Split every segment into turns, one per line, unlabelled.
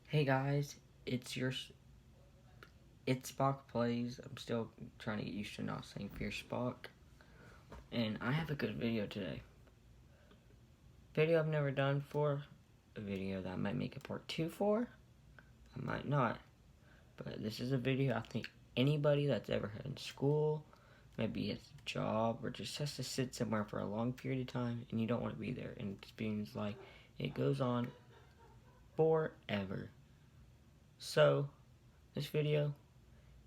Hey guys, it's Spock Plays. I'm still trying to get used to not saying Fear Spock. And I have a good video today. Video I've never done before. A video that I might make a part 2 for. I might not. But this is a video I think anybody that's ever had in school, maybe has a job, or just has to sit somewhere for a long period of time and you don't want to be there. And it seems like it goes on forever. So, this video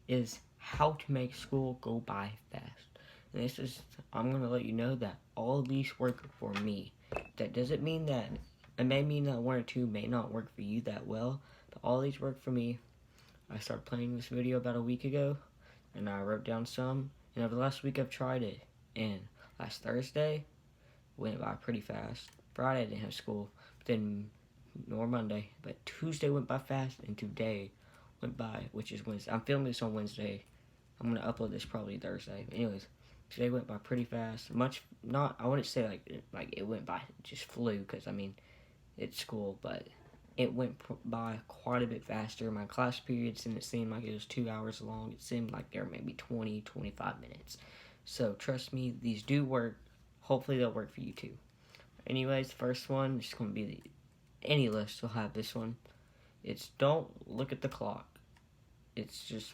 is how to make school go by fast. And I'm going to let you know that all of these work for me. That doesn't mean that, it may mean that one or two may not work for you that well, but all these work for me. I started playing this video about a week ago, and I wrote down some, and over the last week I've tried it. And last Thursday went by pretty fast. Friday I didn't have school, but then nor Monday, but Tuesday went by fast, and today went by, which is Wednesday. I'm filming this on Wednesday. I'm gonna upload this probably Thursday. But anyways, today went by pretty fast. I wouldn't say like it went by, just flew, because I mean, it's school, but it went by quite a bit faster. My class periods didn't seem like it was 2 hours long. It seemed like there were maybe 20, 25 minutes. So trust me, these do work. Hopefully they'll work for you too. Anyways, first one is gonna be any list will have this one. It's don't look at the clock. It's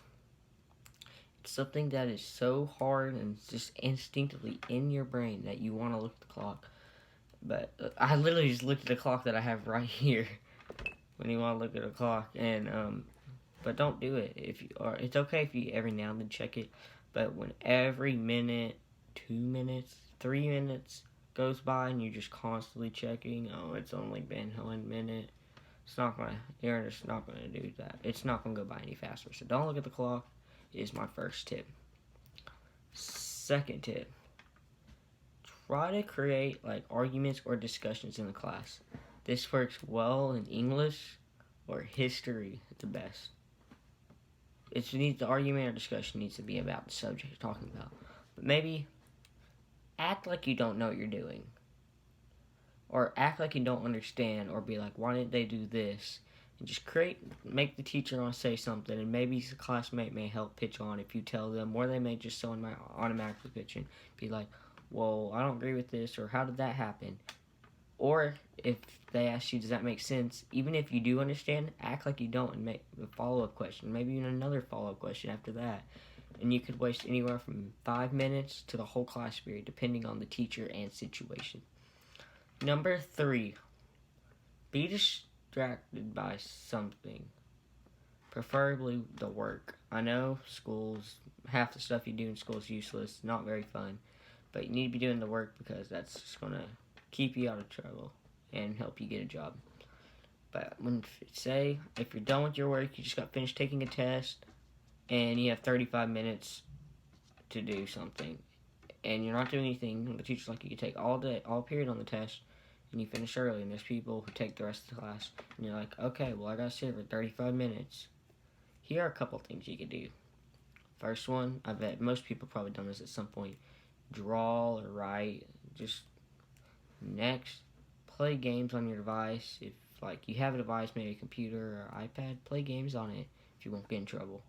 something that is so hard and just instinctively in your brain that you want to look at the clock. But I literally just looked at the clock that I have right here when you want to look at a clock. And but don't do it. It's okay if you every now and then check it. But when every minute, 2 minutes, 3 minutes goes by and you're just constantly checking, oh, it's only been 1 minute. You're just not gonna do that. It's not gonna go by any faster. So don't look at the clock is my first tip. Second tip, try to create like arguments or discussions in the class. This works well in English or history the best. The argument or discussion needs to be about the subject you're talking about. But maybe act like you don't know what you're doing. Or act like you don't understand, or be like, why didn't they do this? And just make the teacher want to say something, and maybe the classmate may help pitch on if you tell them, or they may just automatically pitch in. Be like, well, I don't agree with this, or how did that happen? Or if they ask you, does that make sense? Even if you do understand, act like you don't and make a follow-up question. Maybe even another follow-up question after that. And you could waste anywhere from 5 minutes to the whole class period, depending on the teacher and situation. Number 3, be distracted by something, preferably the work. I know half the stuff you do in school is useless, not very fun, but you need to be doing the work because that's just going to keep you out of trouble and help you get a job. But if you're done with your work, you just got finished taking a test, and you have 35 minutes to do something, and you're not doing anything, the teacher's like, you can take all period on the test, and you finish early, and there's people who take the rest of the class, and you're like, okay, well, I gotta sit for 35 minutes. Here are a couple things you could do. First one, I bet most people probably done this at some point. Draw or write. Next, play games on your device. If you have a device, maybe a computer or iPad, play games on it if you won't get in trouble.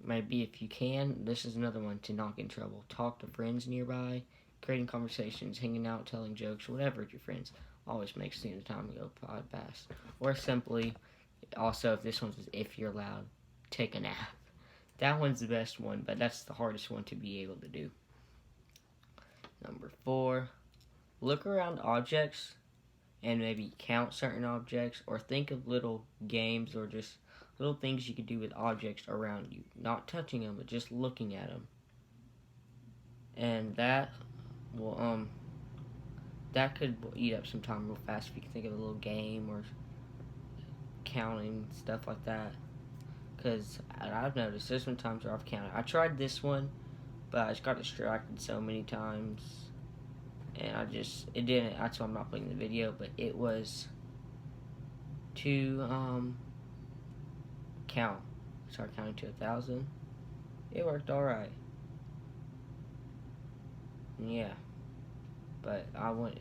Maybe if you can, this is another one to not get in trouble. Talk to friends nearby, creating conversations, hanging out, telling jokes, whatever with your friends. Always makes the time go fast. Or simply, also if you're allowed, take a nap. That one's the best one, but that's the hardest one to be able to do. Number 4, look around objects and maybe count certain objects, or think of little games or just little things you could do with objects around you. Not touching them, but just looking at them. And that could eat up some time real fast if you can think of a little game or counting, stuff like that. Because I've noticed there's some times where I've counted. I tried this one, but I just got distracted so many times. And it didn't, that's why I'm not putting the video, but it was to count. Start counting to 1,000. It worked alright. Yeah. But I got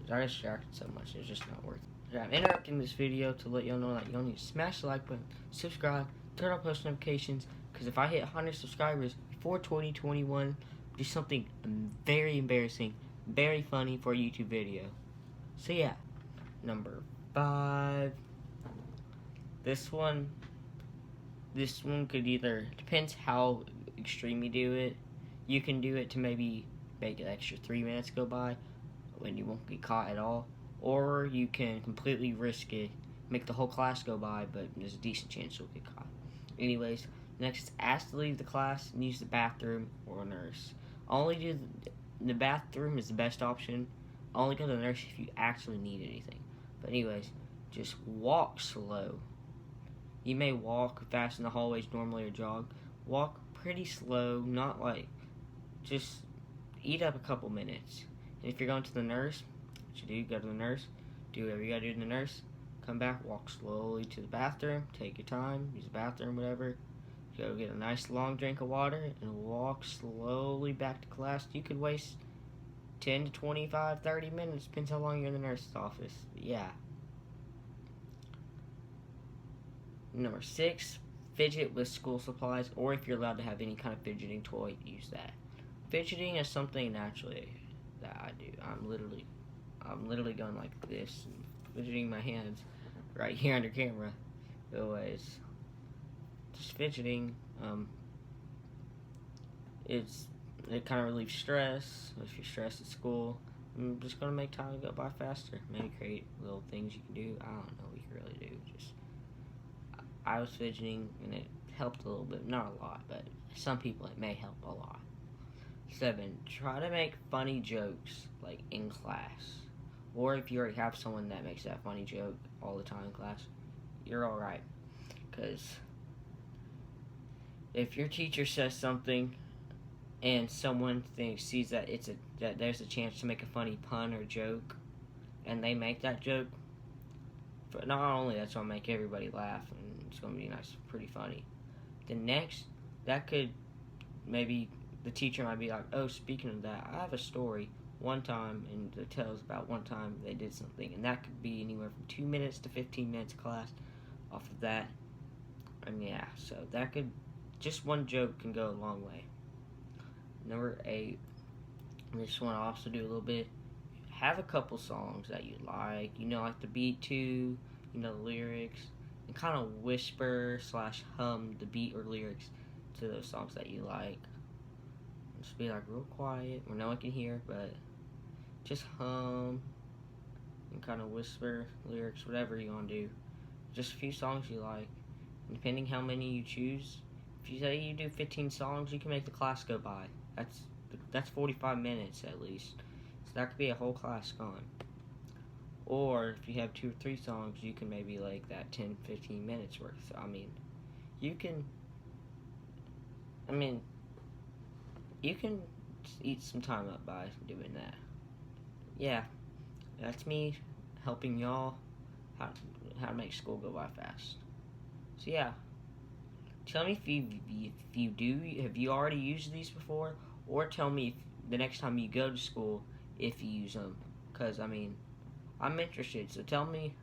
distracted so much, it's just not worth it. I'm interrupting this video to let y'all know that y'all need to smash the like button, subscribe, turn on post notifications, because if I hit 100 subscribers before 2021, do something very embarrassing, very funny for a YouTube video. So yeah, number 5. This one could either, depends how extreme you do it. You can do it to maybe make an extra 3 minutes go by when you won't get caught at all. Or you can completely risk it, make the whole class go by, but there's a decent chance you'll get caught. Anyways, next, ask to leave the class and use the bathroom or a nurse. Only do the bathroom is the best option. Only go to the nurse if you actually need anything. But anyways, just walk slow. You may walk fast in the hallways normally or jog. Walk pretty slow, not like, just eat up a couple minutes. And if you're going to the nurse, what you do, go to the nurse, do whatever you gotta do to the nurse, come back, walk slowly to the bathroom, take your time, use the bathroom, whatever. Go get a nice long drink of water and walk slowly back to class. You could waste 10 to 25, 30 minutes, depends how long you're in the nurse's office. But yeah. Number 6, fidget with school supplies, or if you're allowed to have any kind of fidgeting toy, use that. Fidgeting is something naturally that I do. I'm literally going like this, and fidgeting my hands right here under camera. Anyways, just fidgeting. It kind of relieves stress. If you're stressed at school, I'm just gonna make time go by faster. Maybe create little things you can do. I don't know what you can really do. Just I was fidgeting and it helped a little bit, not a lot, but some people it may help a lot. 7, try to make funny jokes like in class. Or if you already have someone that makes that funny joke all the time in class, you're alright. Because if your teacher says something and someone sees that that there's a chance to make a funny pun or joke, and they make that joke, but not only that's gonna make everybody laugh and it's gonna be nice, pretty funny. The next, that could maybe the teacher might be like, oh, speaking of that, I have a story one time, and it tells about one time they did something, and that could be anywhere from 2 minutes to 15 minutes of class off of that. And yeah, so that could, just one joke can go a long way. Number 8, this one I also do a little bit. Have a couple songs that you like the beat to, you know the lyrics, and kind of whisper / hum the beat or lyrics to those songs that you like. Just be like real quiet where no one can hear, but just hum and kind of whisper lyrics, whatever you want to do. Just a few songs you like. And depending how many you choose, if you say you do 15 songs, you can make the class go by. That's 45 minutes at least. So that could be a whole class gone. Or if you have 2 or 3 songs, you can maybe like that 10, 15 minutes worth. You can eat some time up by doing that. Yeah, that's me helping y'all how to make school go by fast. So yeah, tell me if you do, have you already used these before, or tell me if the next time you go to school if you use them, because I'm interested. So tell me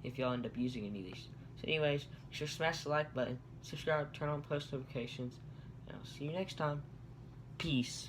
if y'all end up using any of these. So anyways, make sure to smash the like button, subscribe, turn on post notifications, and I'll see you next time. Peace.